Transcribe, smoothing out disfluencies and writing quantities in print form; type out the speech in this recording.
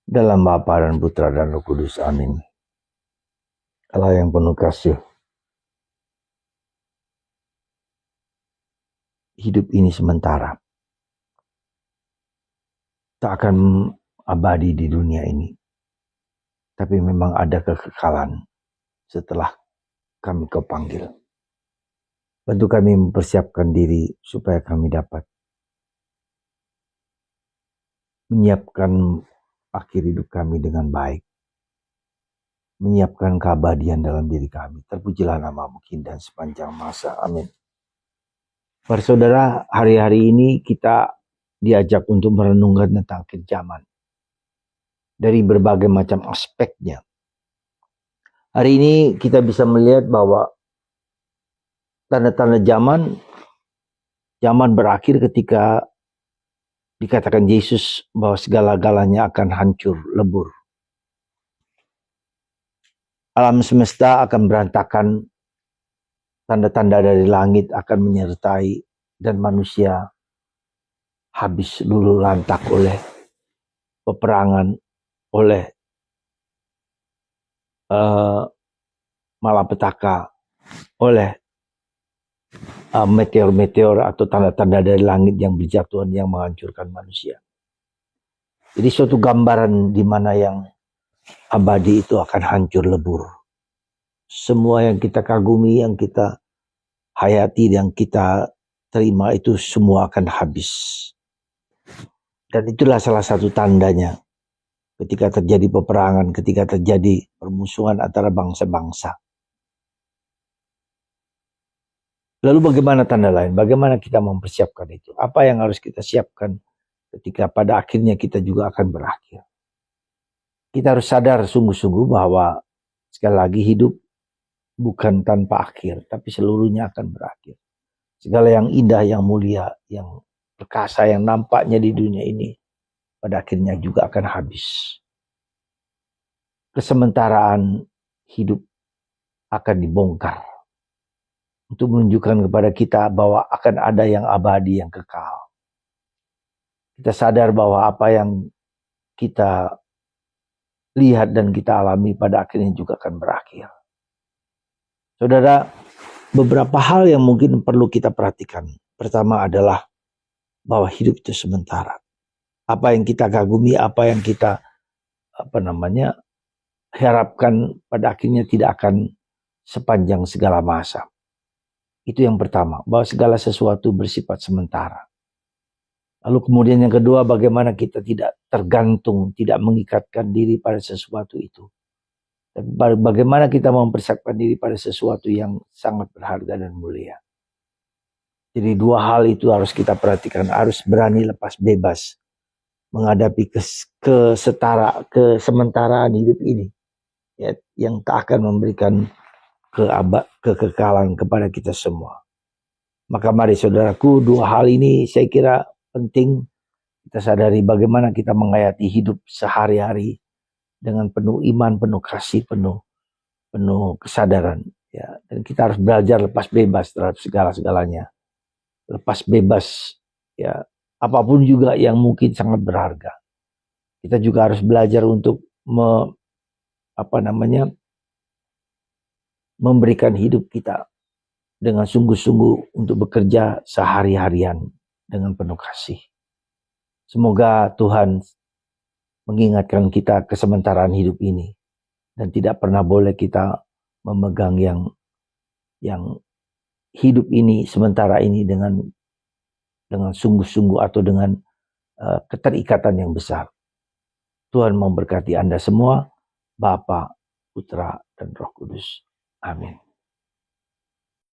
Dalam Bapa dan Putra dan Roh Kudus. Amin. Allah yang penuh kasih. Hidup ini sementara. Tak akan abadi di dunia ini. Tapi memang ada kekekalan setelah kami Kau panggil. Bantu kami mempersiapkan diri supaya kami dapat menyiapkan akhir hidup kami dengan baik. Menyiapkan keabadian dalam diri kami. Terpujilah nama-Mu dan sepanjang masa. Amin. Para saudara, hari-hari ini kita diajak untuk merenungkan tentang akhir zaman. Dari berbagai macam aspeknya. Hari ini kita bisa melihat bahwa tanda-tanda zaman berakhir ketika dikatakan Yesus bahwa segala-galanya akan hancur, lebur. Alam semesta akan berantakan, tanda-tanda dari langit akan menyertai, dan manusia habis luluh lantak oleh peperangan, oleh malapetaka, oleh meteor-meteor atau tanda-tanda dari langit yang berjatuhan yang menghancurkan manusia. Jadi suatu gambaran di mana yang abadi itu akan hancur lebur. Semua yang kita kagumi, yang kita hayati, yang kita terima itu semua akan habis. Dan itulah salah satu tandanya ketika terjadi peperangan, ketika terjadi permusuhan antara bangsa-bangsa. Lalu bagaimana tanda lain? Bagaimana kita mempersiapkan itu? Apa yang harus kita siapkan ketika pada akhirnya kita juga akan berakhir? Kita harus sadar sungguh-sungguh bahwa sekali lagi hidup bukan tanpa akhir, tapi seluruhnya akan berakhir. Segala yang indah, yang mulia, yang perkasa, yang nampaknya di dunia ini, pada akhirnya juga akan habis. Kesementaraan hidup akan dibongkar. Untuk menunjukkan kepada kita bahwa akan ada yang abadi, yang kekal. Kita sadar bahwa apa yang kita lihat dan kita alami pada akhirnya juga akan berakhir. Saudara, beberapa hal yang mungkin perlu kita perhatikan. Pertama adalah bahwa hidup itu sementara. Apa yang kita kagumi, apa yang kita harapkan pada akhirnya tidak akan sepanjang segala masa. Itu yang pertama, bahwa segala sesuatu bersifat sementara. Lalu kemudian yang kedua, bagaimana kita tidak tergantung, tidak mengikatkan diri pada sesuatu itu. Tapi bagaimana kita mempersiapkan diri pada sesuatu yang sangat berharga dan mulia. Jadi dua hal itu harus kita perhatikan, harus berani lepas bebas menghadapi kesementaraan hidup ini, ya, yang tak akan memberikan kekekalan kepada kita semua. Maka mari saudaraku, dua hal ini saya kira penting kita sadari bagaimana kita menghayati hidup sehari-hari dengan penuh iman, penuh kasih, penuh kesadaran. Ya, dan kita harus belajar lepas bebas terhadap segala-segalanya. Lepas bebas, ya, apapun juga yang mungkin sangat berharga. Kita juga harus belajar untuk memberikan hidup kita dengan sungguh-sungguh untuk bekerja sehari-harian dengan penuh kasih. Semoga Tuhan mengingatkan kita kesementaraan hidup ini dan tidak pernah boleh kita memegang yang hidup ini sementara ini dengan sungguh-sungguh atau dengan keterikatan yang besar. Tuhan memberkati Anda semua, Bapa, Putra, dan Roh Kudus. Amin.